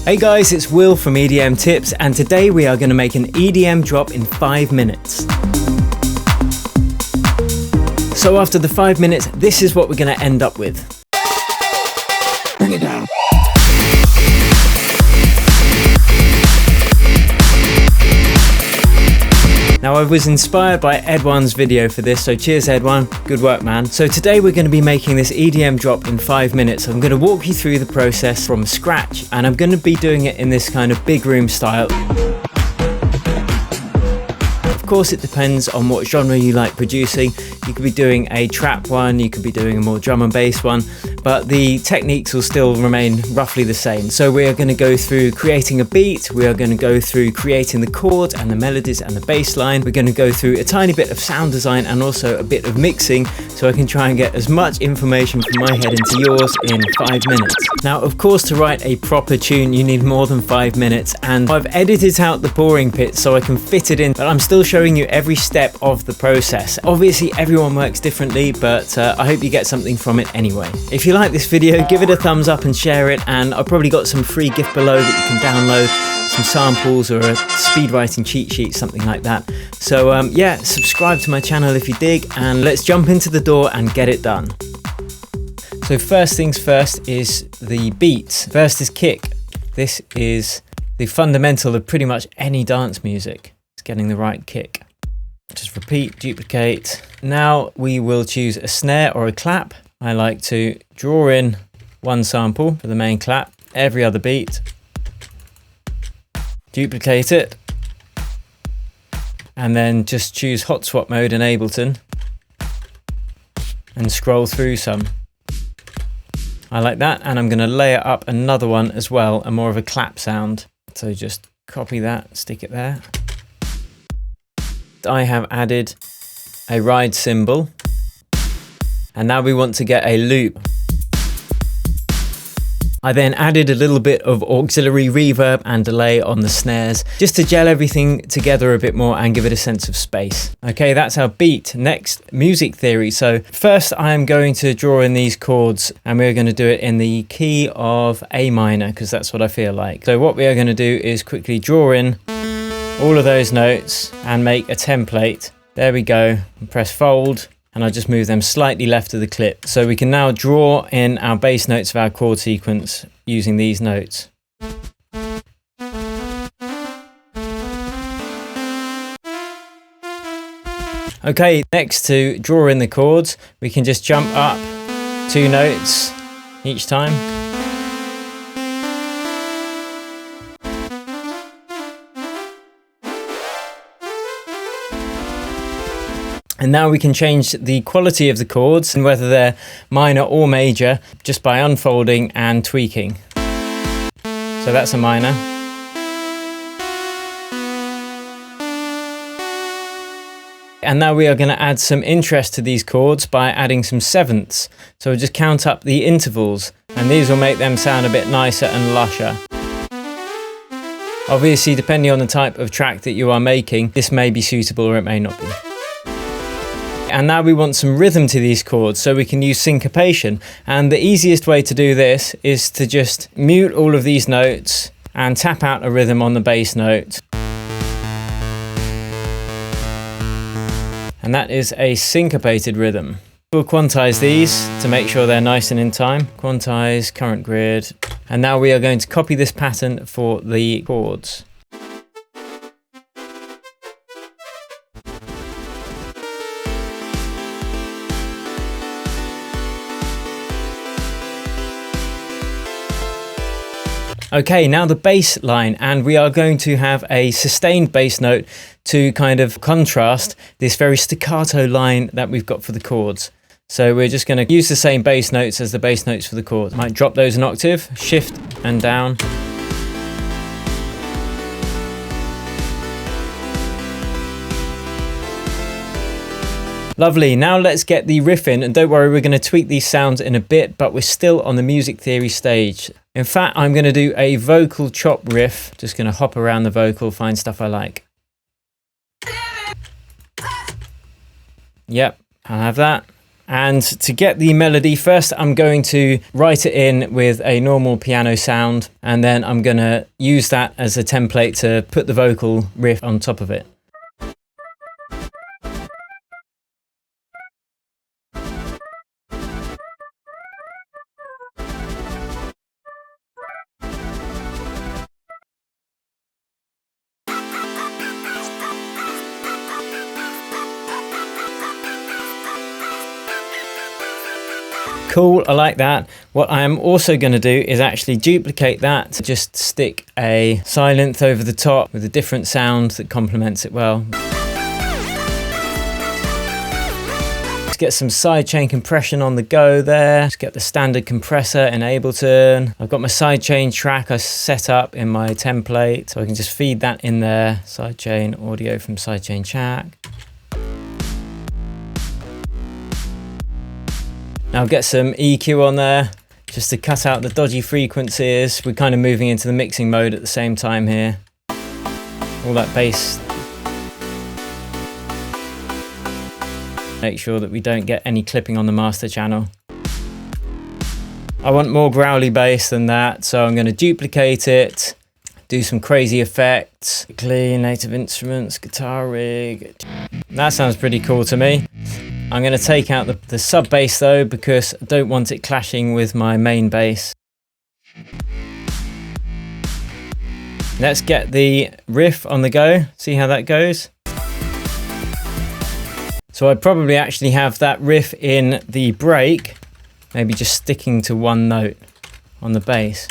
Hey guys, it's Will from EDM Tips, and today we are going to make an EDM drop in 5 minutes. So after the 5 minutes, this is what we're going to end up with. Bring it down. Now I was inspired by Edwan's video for this, so cheers Edwan, good work man. So today we're going to be making this EDM drop in 5 minutes. I'm going to walk you through the process from scratch, and I'm going to be doing it in this kind of big room style. Of course it depends on what genre you like producing. You could be doing a trap one, you could be doing a more drum and bass one, but the techniques will still remain roughly the same. So we are going to go through creating a beat, we are going to go through creating the chords and the melodies and the bass line. We're going to go through a tiny bit of sound design and also a bit of mixing, so I can try and get as much information from my head into yours in 5 minutes. Now of course, to write a proper tune you need more than 5 minutes, and I've edited out the boring bits so I can fit it in, but I'm still showing you every step of the process. Obviously everyone works differently, but I hope you get something from it anyway. If you like this video, give it a thumbs up and share it, and I've probably got some free gift below that you can download, some samples or a speed writing cheat sheet, something like that. So yeah, subscribe to my channel if you dig, and let's jump into the door and get it done. So first things first is the beat. First is kick. This is the fundamental of pretty much any dance music. It's getting the right kick. Just repeat, duplicate. Now we will choose a snare or a clap. I like to draw in one sample for the main clap, every other beat, duplicate it, and then just choose hot swap mode in Ableton and scroll through some. I like that, and I'm going to layer up another one as well, a more of a clap sound. So just copy that, stick it there. I have added a ride cymbal, and now we want to get a loop. I then added a little bit of auxiliary reverb and delay on the snares, just to gel everything together a bit more and give it a sense of space. Okay, that's our beat. Next, music theory. So first I am going to draw in these chords, and we're going to do it in the key of A minor, because that's what I feel like. So what we are going to do is quickly draw in all of those notes and make a template. There we go, and press fold, and I just move them slightly left of the clip. So we can now draw in our bass notes of our chord sequence using these notes. Okay, next to draw in the chords, we can just jump up 2 notes each time. And now we can change the quality of the chords and whether they're minor or major just by unfolding and tweaking. So that's a minor. And now we are going to add some interest to these chords by adding some sevenths. So we'll just count up the intervals, and these will make them sound a bit nicer and lusher. Obviously, depending on the type of track that you are making, this may be suitable or it may not be. And now we want some rhythm to these chords, so we can use syncopation. And the easiest way to do this is to just mute all of these notes and tap out a rhythm on the bass note. And that is a syncopated rhythm. We'll quantize these to make sure they're nice and in time. Quantize, current grid. And now we are going to copy this pattern for the chords. Okay, now the bass line, and we are going to have a sustained bass note to kind of contrast this very staccato line that we've got for the chords. So we're just going to use the same bass notes as the bass notes for the chords. Might drop those an octave, shift and down. Lovely, now let's get the riff in, and don't worry, we're going to tweak these sounds in a bit, but we're still on the music theory stage. In fact, I'm going to do a vocal chop riff, just going to hop around the vocal, find stuff I like. Yep, I'll have that. And to get the melody, first I'm going to write it in with a normal piano sound, and then I'm going to use that as a template to put the vocal riff on top of it. Cool, I like that. What I am also going to do is actually duplicate that, just stick a silent over the top with a different sound that complements it well. Let's get some sidechain compression on the go there. Let's get the standard compressor in Ableton. I've got my sidechain track I set up in my template, so I can just feed that in there. Sidechain audio from sidechain track. Now get some EQ on there, just to cut out the dodgy frequencies. We're kind of moving into the mixing mode at the same time here. All that bass. Make sure that we don't get any clipping on the master channel. I want more growly bass than that, so I'm going to duplicate it, do some crazy effects. Clean native instruments, guitar rig. That sounds pretty cool to me. I'm going to take out the sub bass though, because I don't want it clashing with my main bass. Let's get the riff on the go, see how that goes. So I'd probably actually have that riff in the break, maybe just sticking to one note on the bass.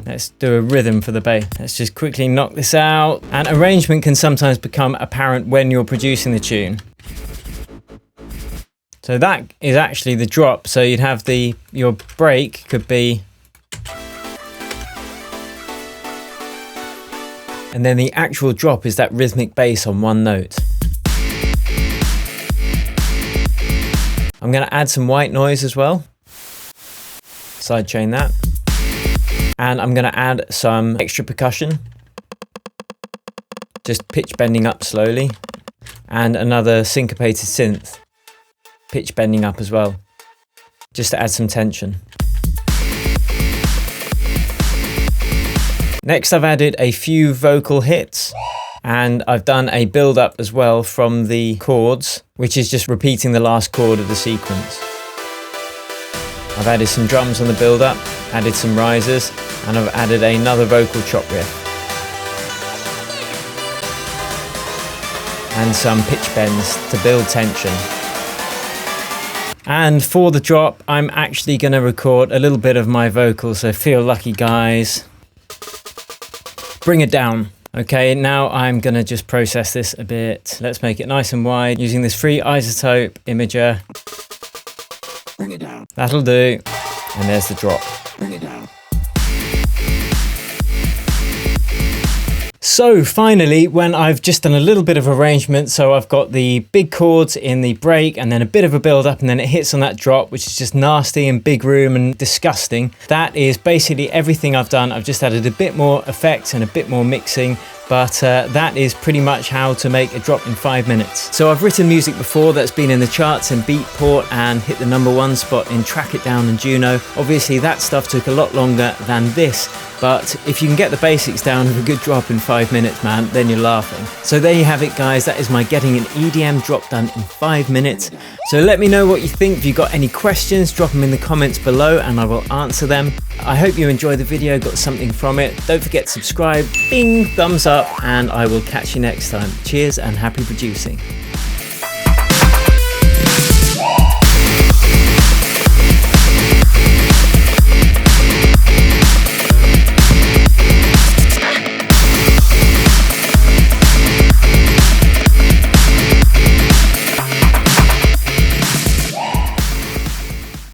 Let's do a rhythm for the bass. Let's just quickly knock this out. And arrangement can sometimes become apparent when you're producing the tune. So that is actually the drop. So you'd have your break could be, and then the actual drop is that rhythmic bass on one note. I'm going to add some white noise as well. Sidechain that. And I'm going to add some extra percussion. Just pitch bending up slowly. And another syncopated synth. Pitch bending up as well, just to add some tension. Next I've added a few vocal hits, and I've done a build up as well from the chords, which is just repeating the last chord of the sequence. I've added some drums on the build up, added some risers, and I've added another vocal chop riff. And some pitch bends to build tension. And for the drop, I'm actually going to record a little bit of my vocals, so feel lucky guys. Bring it down. Okay, now I'm going to just process this a bit. Let's make it nice and wide using this free isotope imager. Bring it down. That'll do. And there's the drop. Bring it down. So finally, when I've just done a little bit of arrangement, so I've got the big chords in the break and then a bit of a build up and then it hits on that drop, which is just nasty and big room and disgusting. That is basically everything I've done. I've just added a bit more effects and a bit more mixing, but that is pretty much how to make a drop in 5 minutes. So I've written music before that's been in the charts in Beatport and hit the #1 spot in Track It Down and Juno. Obviously that stuff took a lot longer than this, but if you can get the basics down of a good drop in 5 minutes, man, then you're laughing. So there you have it guys, that is my getting an EDM drop done in 5 minutes. So let me know what you think. If you've got any questions, drop them in the comments below and I will answer them. I hope you enjoyed the video, got something from it. Don't forget to subscribe, bing, thumbs up, and I will catch you next time. Cheers and happy producing.